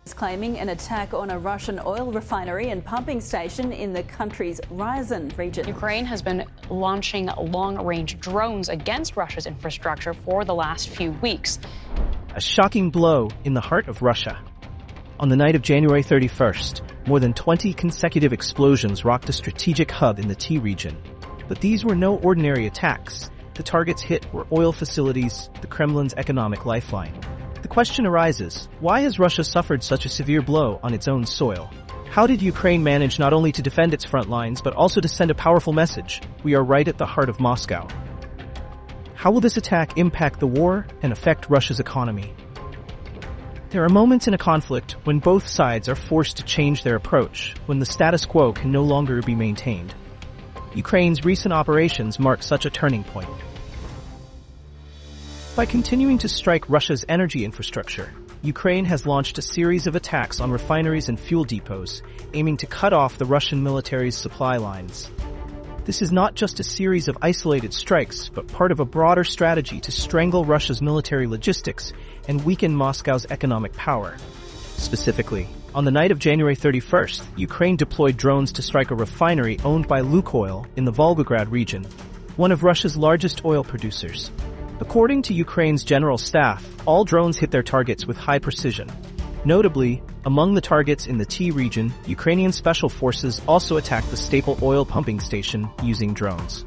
Is claiming an attack on a Russian oil refinery and pumping station in the country's Ryazan region. Ukraine has been launching long-range drones against Russia's infrastructure for the last few weeks. A shocking blow in the heart of Russia. On the night of January 31st, more than 20 consecutive explosions rocked a strategic hub in the T region. But these were no ordinary attacks. The targets hit were oil facilities, the Kremlin's economic lifeline. The question arises, why has Russia suffered such a severe blow on its own soil? How did Ukraine manage not only to defend its front lines but also to send a powerful message? We are right at the heart of Moscow. How will this attack impact the war and affect Russia's economy? There are moments in a conflict when both sides are forced to change their approach, when the status quo can no longer be maintained. Ukraine's recent operations mark such a turning point. By continuing to strike Russia's energy infrastructure, Ukraine has launched a series of attacks on refineries and fuel depots, aiming to cut off the Russian military's supply lines. This is not just a series of isolated strikes, but part of a broader strategy to strangle Russia's military logistics and weaken Moscow's economic power. Specifically, on the night of January 31st, Ukraine deployed drones to strike a refinery owned by Lukoil in the Volgograd region, one of Russia's largest oil producers. According to Ukraine's general staff, all drones hit their targets with high precision. Notably, among the targets in the T region, Ukrainian special forces also attacked the staple oil pumping station using drones.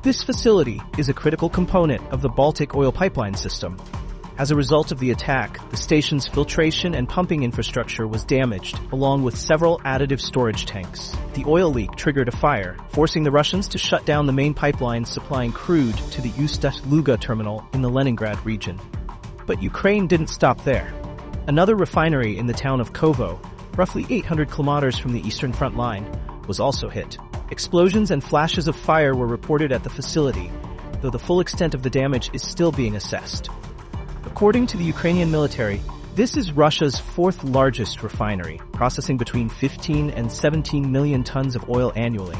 This facility is a critical component of the Baltic oil pipeline system. As a result of the attack, the station's filtration and pumping infrastructure was damaged, along with several additive storage tanks. The oil leak triggered a fire, forcing the Russians to shut down the main pipeline supplying crude to the Ust-Luga terminal in the Leningrad region. But Ukraine didn't stop there. Another refinery in the town of Kovo, roughly 800 kilometers from the eastern front line, was also hit. Explosions and flashes of fire were reported at the facility, though the full extent of the damage is still being assessed. According to the Ukrainian military, this is Russia's fourth largest refinery, processing between 15 and 17 million tons of oil annually.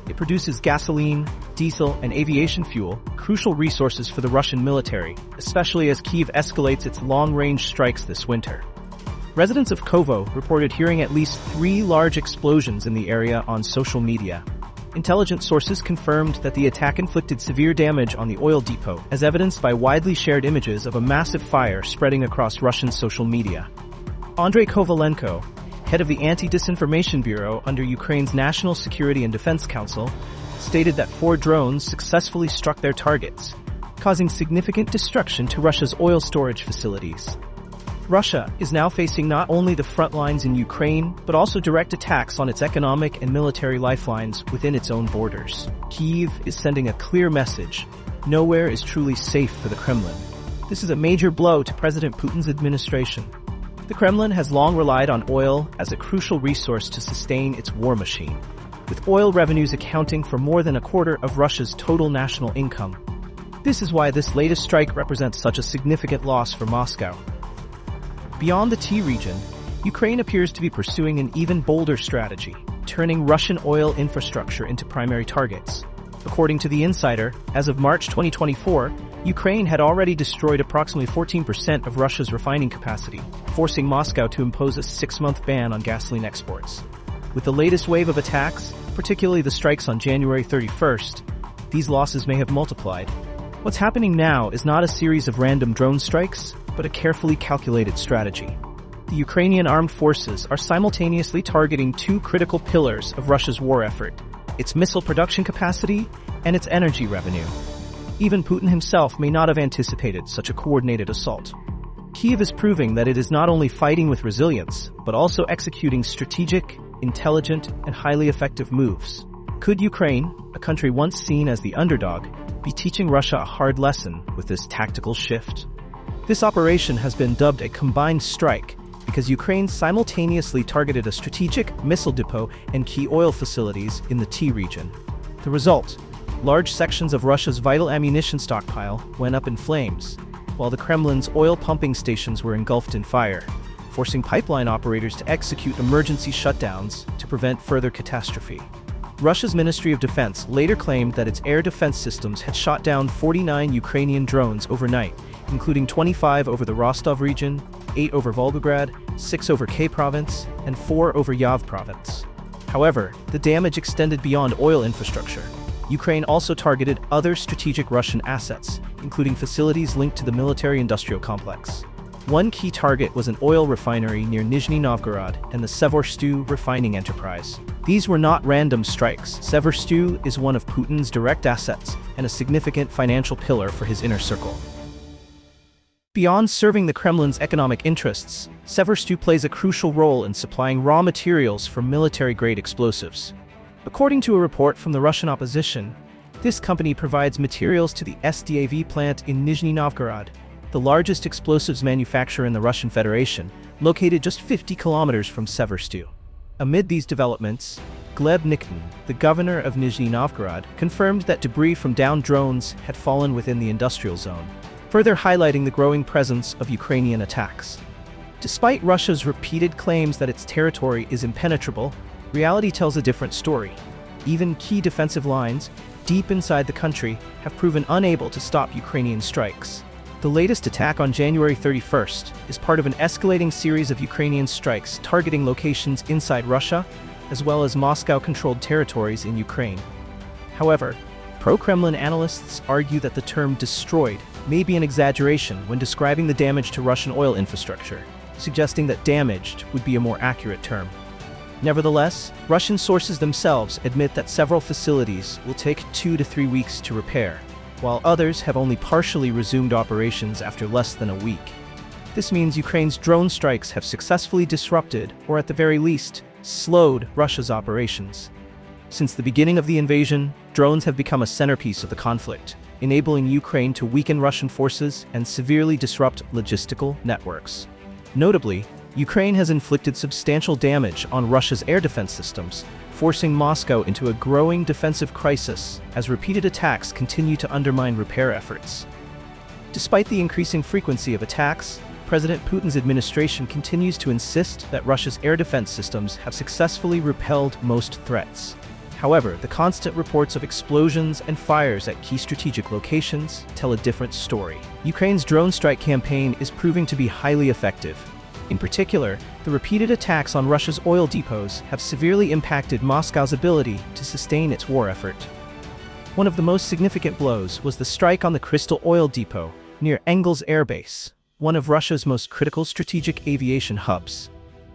It produces gasoline, diesel, and aviation fuel, crucial resources for the Russian military, especially as Kyiv escalates its long-range strikes this winter. Residents of Kovo reported hearing at least 3 large explosions in the area on social media. Intelligence sources confirmed that the attack inflicted severe damage on the oil depot, as evidenced by widely shared images of a massive fire spreading across Russian social media. Andrei Kovalenko, head of the Anti-Disinformation Bureau under Ukraine's National Security and Defense Council, stated that 4 drones successfully struck their targets, causing significant destruction to Russia's oil storage facilities. Russia is now facing not only the front lines in Ukraine, but also direct attacks on its economic and military lifelines within its own borders. Kyiv is sending a clear message: nowhere is truly safe for the Kremlin. This is a major blow to President Putin's administration. The Kremlin has long relied on oil as a crucial resource to sustain its war machine, with oil revenues accounting for more than a quarter of Russia's total national income. This is why this latest strike represents such a significant loss for Moscow. Beyond the T region, Ukraine appears to be pursuing an even bolder strategy, turning Russian oil infrastructure into primary targets. According to The Insider, as of March 2024, Ukraine had already destroyed approximately 14% of Russia's refining capacity, forcing Moscow to impose a 6-month ban on gasoline exports. With the latest wave of attacks, particularly the strikes on January 31st, these losses may have multiplied. What's happening now is not a series of random drone strikes, but a carefully calculated strategy. The Ukrainian armed forces are simultaneously targeting 2 critical pillars of Russia's war effort: its missile production capacity and its energy revenue. Even Putin himself may not have anticipated such a coordinated assault. Kyiv is proving that it is not only fighting with resilience, but also executing strategic, intelligent, and highly effective moves. Could Ukraine, a country once seen as the underdog, be teaching Russia a hard lesson with this tactical shift? This operation has been dubbed a combined strike because Ukraine simultaneously targeted a strategic missile depot and key oil facilities in the T region. The result: large sections of Russia's vital ammunition stockpile went up in flames, while the Kremlin's oil pumping stations were engulfed in fire, forcing pipeline operators to execute emergency shutdowns to prevent further catastrophe. Russia's Ministry of Defense later claimed that its air defense systems had shot down 49 Ukrainian drones overnight, including 25 over the Rostov region 8 over Volgograd, 6 over K province, and 4 over Kyiv province. However, the damage extended beyond oil infrastructure. Ukraine also targeted other strategic Russian assets, including facilities linked to the military-industrial complex. One key target was an oil refinery near Nizhny Novgorod and the Seversty refining enterprise. These were not random strikes. Seversty is one of Putin's direct assets and a significant financial pillar for his inner circle. Beyond serving the Kremlin's economic interests, Seversty plays a crucial role in supplying raw materials for military-grade explosives. According to a report from the Russian opposition, this company provides materials to the SDAV plant in Nizhny Novgorod, the largest explosives manufacturer in the Russian Federation, located just 50 kilometers from Seversty. Amid these developments, Gleb Nikitin, the governor of Nizhny Novgorod, confirmed that debris from downed drones had fallen within the industrial zone, further highlighting the growing presence of Ukrainian attacks. Despite Russia's repeated claims that its territory is impenetrable, reality tells a different story. Even key defensive lines, deep inside the country, have proven unable to stop Ukrainian strikes. The latest attack on January 31st is part of an escalating series of Ukrainian strikes targeting locations inside Russia, as well as Moscow-controlled territories in Ukraine. However, pro-Kremlin analysts argue that the term destroyed may be an exaggeration when describing the damage to Russian oil infrastructure, suggesting that damaged would be a more accurate term. Nevertheless, Russian sources themselves admit that several facilities will take 2 to 3 weeks to repair, while others have only partially resumed operations after less than a week. This means Ukraine's drone strikes have successfully disrupted, or at the very least, slowed Russia's operations. Since the beginning of the invasion, drones have become a centerpiece of the conflict, enabling Ukraine to weaken Russian forces and severely disrupt logistical networks. Notably, Ukraine has inflicted substantial damage on Russia's air defense systems, forcing Moscow into a growing defensive crisis as repeated attacks continue to undermine repair efforts. Despite the increasing frequency of attacks, President Putin's administration continues to insist that Russia's air defense systems have successfully repelled most threats. However, the constant reports of explosions and fires at key strategic locations tell a different story. Ukraine's drone strike campaign is proving to be highly effective. In particular, the repeated attacks on Russia's oil depots have severely impacted Moscow's ability to sustain its war effort. One of the most significant blows was the strike on the Crystal Oil Depot near Engels Air Base, one of Russia's most critical strategic aviation hubs.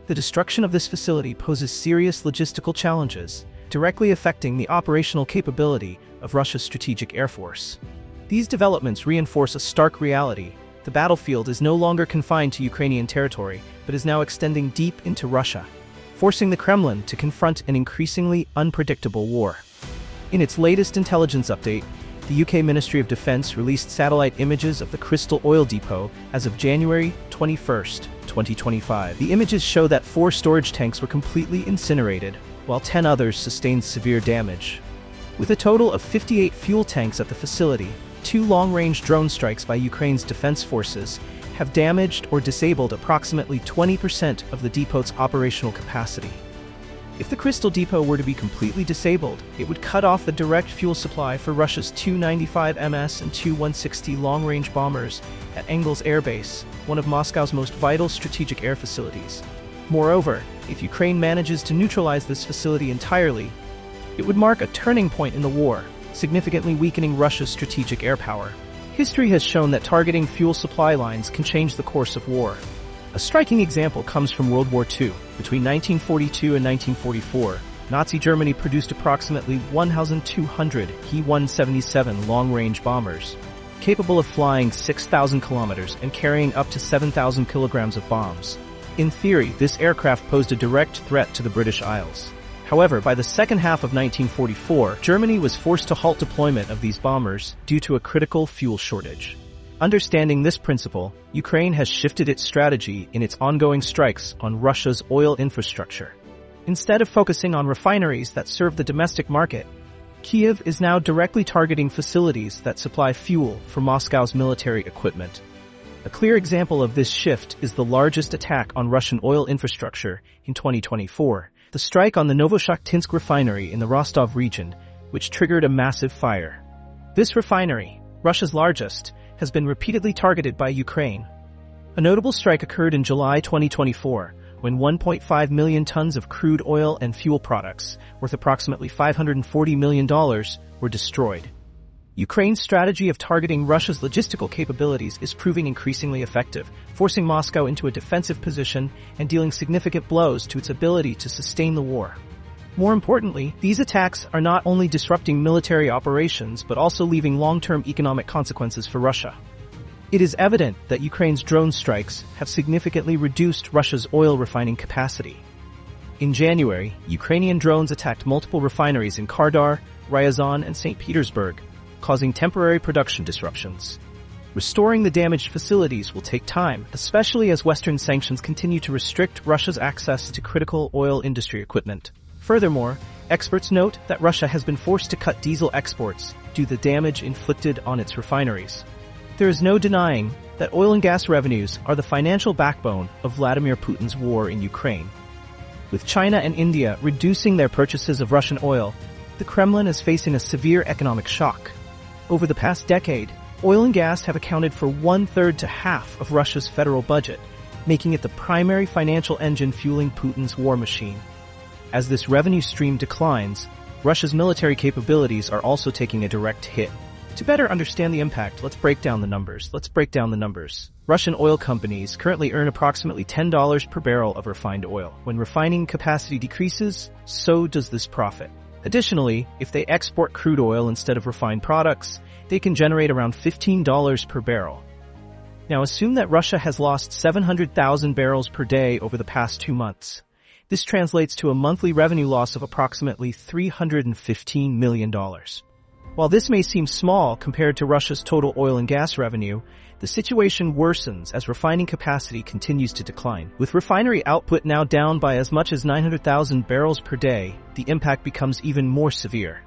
The destruction of this facility poses serious logistical challenges, directly affecting the operational capability of Russia's strategic air force. These developments reinforce a stark reality. The battlefield is no longer confined to Ukrainian territory, but is now extending deep into Russia, forcing the Kremlin to confront an increasingly unpredictable war. In its latest intelligence update, the UK Ministry of Defence released satellite images of the Crystal Oil Depot as of January 21, 2025. The images show that 4 storage tanks were completely incinerated, while 10 others sustained severe damage. With a total of 58 fuel tanks at the facility, 2 long-range drone strikes by Ukraine's defense forces have damaged or disabled approximately 20% of the depot's operational capacity. If the Crystal Depot were to be completely disabled, it would cut off the direct fuel supply for Russia's Tu-95MS and Tu-160 long-range bombers at Engels Air Base, one of Moscow's most vital strategic air facilities. Moreover, if Ukraine manages to neutralize this facility entirely, it would mark a turning point in the war, significantly weakening Russia's strategic air power. History has shown that targeting fuel supply lines can change the course of war. A striking example comes from World War II. Between 1942 and 1944, Nazi Germany produced approximately 1,200 He-177 long-range bombers, capable of flying 6,000 kilometers and carrying up to 7,000 kilograms of bombs. In theory, this aircraft posed a direct threat to the British Isles. However, by the second half of 1944, Germany was forced to halt deployment of these bombers due to a critical fuel shortage. Understanding this principle, Ukraine has shifted its strategy in its ongoing strikes on Russia's oil infrastructure. Instead of focusing on refineries that serve the domestic market, Kyiv is now directly targeting facilities that supply fuel for Moscow's military equipment. A clear example of this shift is the largest attack on Russian oil infrastructure in 2024, the strike on the Novoshaktinsk refinery in the Rostov region, which triggered a massive fire. This refinery, Russia's largest, has been repeatedly targeted by Ukraine. A notable strike occurred in July 2024, when 1.5 million tons of crude oil and fuel products, worth approximately $540 million, were destroyed. Ukraine's strategy of targeting Russia's logistical capabilities is proving increasingly effective, forcing Moscow into a defensive position and dealing significant blows to its ability to sustain the war. More importantly, these attacks are not only disrupting military operations but also leaving long-term economic consequences for Russia. It is evident that Ukraine's drone strikes have significantly reduced Russia's oil refining capacity. In January, Ukrainian drones attacked multiple refineries in Kardar, Ryazan, and St. Petersburg, causing temporary production disruptions. Restoring the damaged facilities will take time, especially as Western sanctions continue to restrict Russia's access to critical oil industry equipment. Furthermore, experts note that Russia has been forced to cut diesel exports due to the damage inflicted on its refineries. There is no denying that oil and gas revenues are the financial backbone of Vladimir Putin's war in Ukraine. With China and India reducing their purchases of Russian oil, the Kremlin is facing a severe economic shock. Over the past decade, oil and gas have accounted for 1/3 to half of Russia's federal budget, making it the primary financial engine fueling Putin's war machine. As this revenue stream declines, Russia's military capabilities are also taking a direct hit. To better understand the impact, let's break down the numbers. Russian oil companies currently earn approximately $10 per barrel of refined oil. When refining capacity decreases, so does this profit. Additionally, if they export crude oil instead of refined products, they can generate around $15 per barrel. Now assume that Russia has lost 700,000 barrels per day over the past 2 months. This translates to a monthly revenue loss of approximately $315 million. While this may seem small compared to Russia's total oil and gas revenue, the situation worsens as refining capacity continues to decline. With refinery output now down by as much as 900,000 barrels per day, the impact becomes even more severe.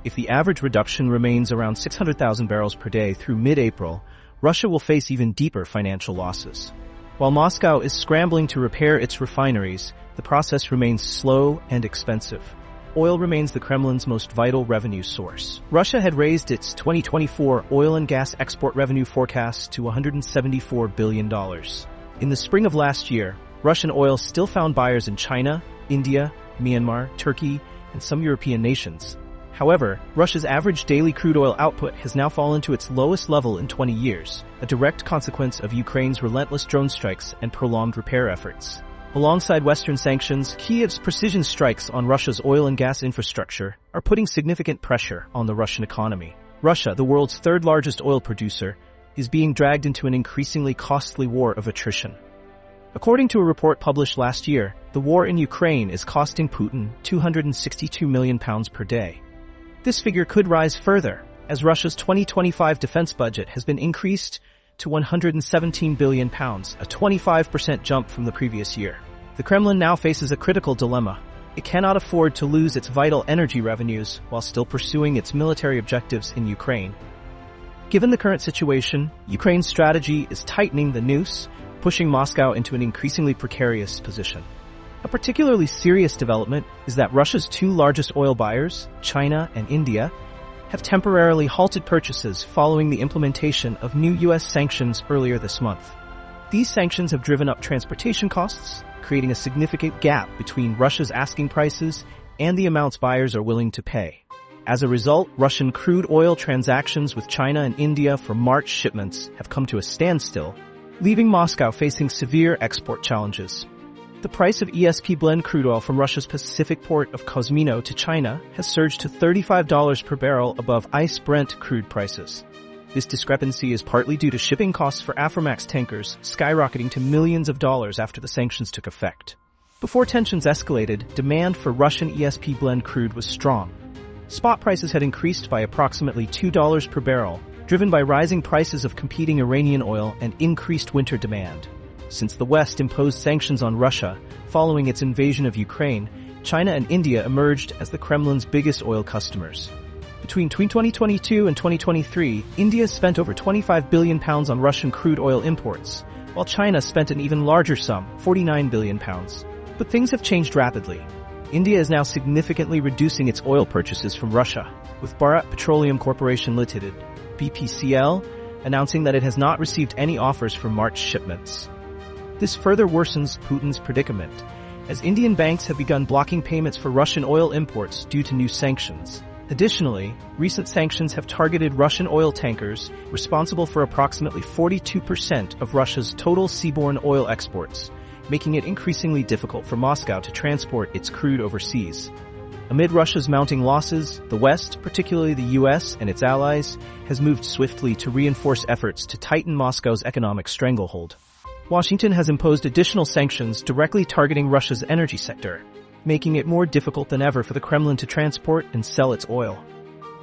If the average reduction remains around 600,000 barrels per day through mid-April, Russia will face even deeper financial losses. While Moscow is scrambling to repair its refineries, the process remains slow and expensive. Oil remains the Kremlin's most vital revenue source. Russia had raised its 2024 oil and gas export revenue forecast to $174 billion. In the spring of last year, Russian oil still found buyers in China, India, Myanmar, Turkey, and some European nations. However, Russia's average daily crude oil output has now fallen to its lowest level in 20 years, a direct consequence of Ukraine's relentless drone strikes and prolonged repair efforts. Alongside Western sanctions, Kyiv's precision strikes on Russia's oil and gas infrastructure are putting significant pressure on the Russian economy. Russia, the world's third-largest oil producer, is being dragged into an increasingly costly war of attrition. According to a report published last year, the war in Ukraine is costing Putin £262 million per day. This figure could rise further, as Russia's 2025 defense budget has been increased to £117 billion, a 25% jump from the previous year. The Kremlin now faces a critical dilemma. It cannot afford to lose its vital energy revenues while still pursuing its military objectives in Ukraine. Given the current situation, Ukraine's strategy is tightening the noose, pushing Moscow into an increasingly precarious position. A particularly serious development is that Russia's 2 largest oil buyers, China and India, have temporarily halted purchases following the implementation of new U.S. sanctions earlier this month. These sanctions have driven up transportation costs, creating a significant gap between Russia's asking prices and the amounts buyers are willing to pay. As a result, Russian crude oil transactions with China and India for March shipments have come to a standstill, leaving Moscow facing severe export challenges. The price of ESP blend crude oil from Russia's Pacific port of Kozmino to China has surged to $35 per barrel above ICE Brent crude prices. This discrepancy is partly due to shipping costs for Aframax tankers skyrocketing to millions of dollars after the sanctions took effect. Before tensions escalated, demand for Russian ESP blend crude was strong. Spot prices had increased by approximately $2 per barrel, driven by rising prices of competing Iranian oil and increased winter demand. Since the West imposed sanctions on Russia following its invasion of Ukraine, China and India emerged as the Kremlin's biggest oil customers. Between 2022 and 2023, India spent over £25 billion on Russian crude oil imports, while China spent an even larger sum, £49 billion. But things have changed rapidly. India is now significantly reducing its oil purchases from Russia, with Bharat Petroleum Corporation Limited, BPCL, announcing that it has not received any offers for March shipments. This further worsens Putin's predicament, as Indian banks have begun blocking payments for Russian oil imports due to new sanctions. Additionally, recent sanctions have targeted Russian oil tankers, responsible for approximately 42% of Russia's total seaborne oil exports, making it increasingly difficult for Moscow to transport its crude overseas. Amid Russia's mounting losses, the West, particularly the US and its allies, has moved swiftly to reinforce efforts to tighten Moscow's economic stranglehold. Washington has imposed additional sanctions directly targeting Russia's energy sector, making it more difficult than ever for the Kremlin to transport and sell its oil.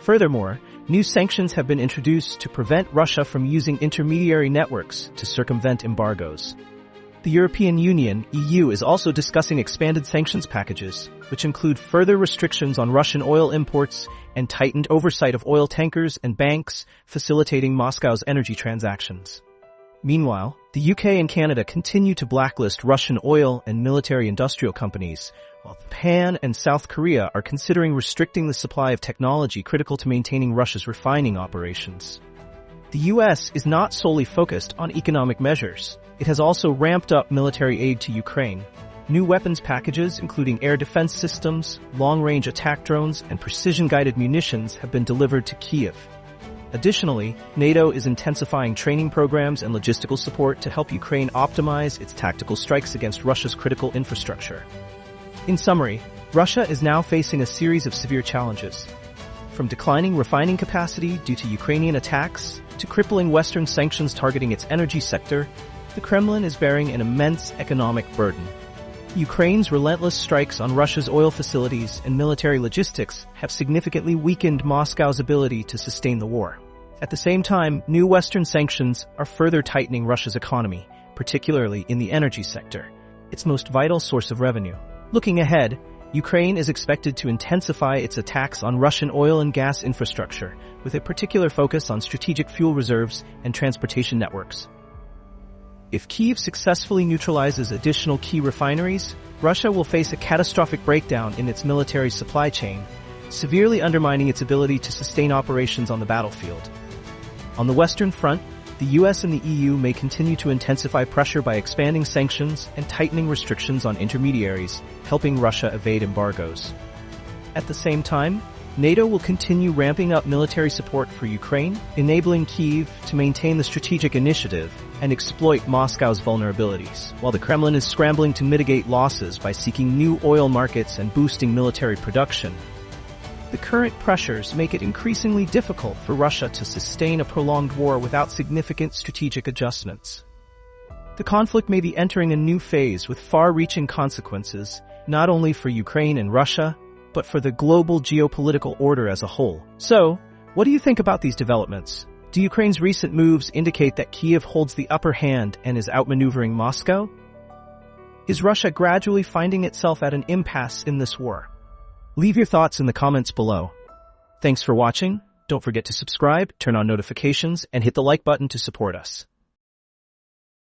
Furthermore, new sanctions have been introduced to prevent Russia from using intermediary networks to circumvent embargoes. The European Union, EU, is also discussing expanded sanctions packages, which include further restrictions on Russian oil imports and tightened oversight of oil tankers and banks, facilitating Moscow's energy transactions. Meanwhile, the UK and Canada continue to blacklist Russian oil and military-industrial companies, while Japan and South Korea are considering restricting the supply of technology critical to maintaining Russia's refining operations. The US is not solely focused on economic measures. It has also ramped up military aid to Ukraine. New weapons packages, including air defense systems, long-range attack drones, and precision-guided munitions, have been delivered to Kyiv. Additionally, NATO is intensifying training programs and logistical support to help Ukraine optimize its tactical strikes against Russia's critical infrastructure. In summary, Russia is now facing a series of severe challenges. From declining refining capacity due to Ukrainian attacks to crippling Western sanctions targeting its energy sector, the Kremlin is bearing an immense economic burden. Ukraine's relentless strikes on Russia's oil facilities and military logistics have significantly weakened Moscow's ability to sustain the war. At the same time, new Western sanctions are further tightening Russia's economy, particularly in the energy sector, its most vital source of revenue. Looking ahead, Ukraine is expected to intensify its attacks on Russian oil and gas infrastructure, with a particular focus on strategic fuel reserves and transportation networks. If Kyiv successfully neutralizes additional key refineries, Russia will face a catastrophic breakdown in its military supply chain, severely undermining its ability to sustain operations on the battlefield. On the Western Front, the US and the EU may continue to intensify pressure by expanding sanctions and tightening restrictions on intermediaries, helping Russia evade embargoes. At the same time, NATO will continue ramping up military support for Ukraine, enabling Kyiv to maintain the strategic initiative and exploit Moscow's vulnerabilities, while the Kremlin is scrambling to mitigate losses by seeking new oil markets and boosting military production. The current pressures make it increasingly difficult for Russia to sustain a prolonged war without significant strategic adjustments. The conflict may be entering a new phase with far-reaching consequences, not only for Ukraine and Russia, but for the global geopolitical order as a whole. So, what do you think about these developments? Do Ukraine's recent moves indicate that Kyiv holds the upper hand and is outmaneuvering Moscow? Is Russia gradually finding itself at an impasse in this war? Leave your thoughts in the comments below. Thanks for watching. Don't forget to subscribe, turn on notifications, and hit the like button to support us.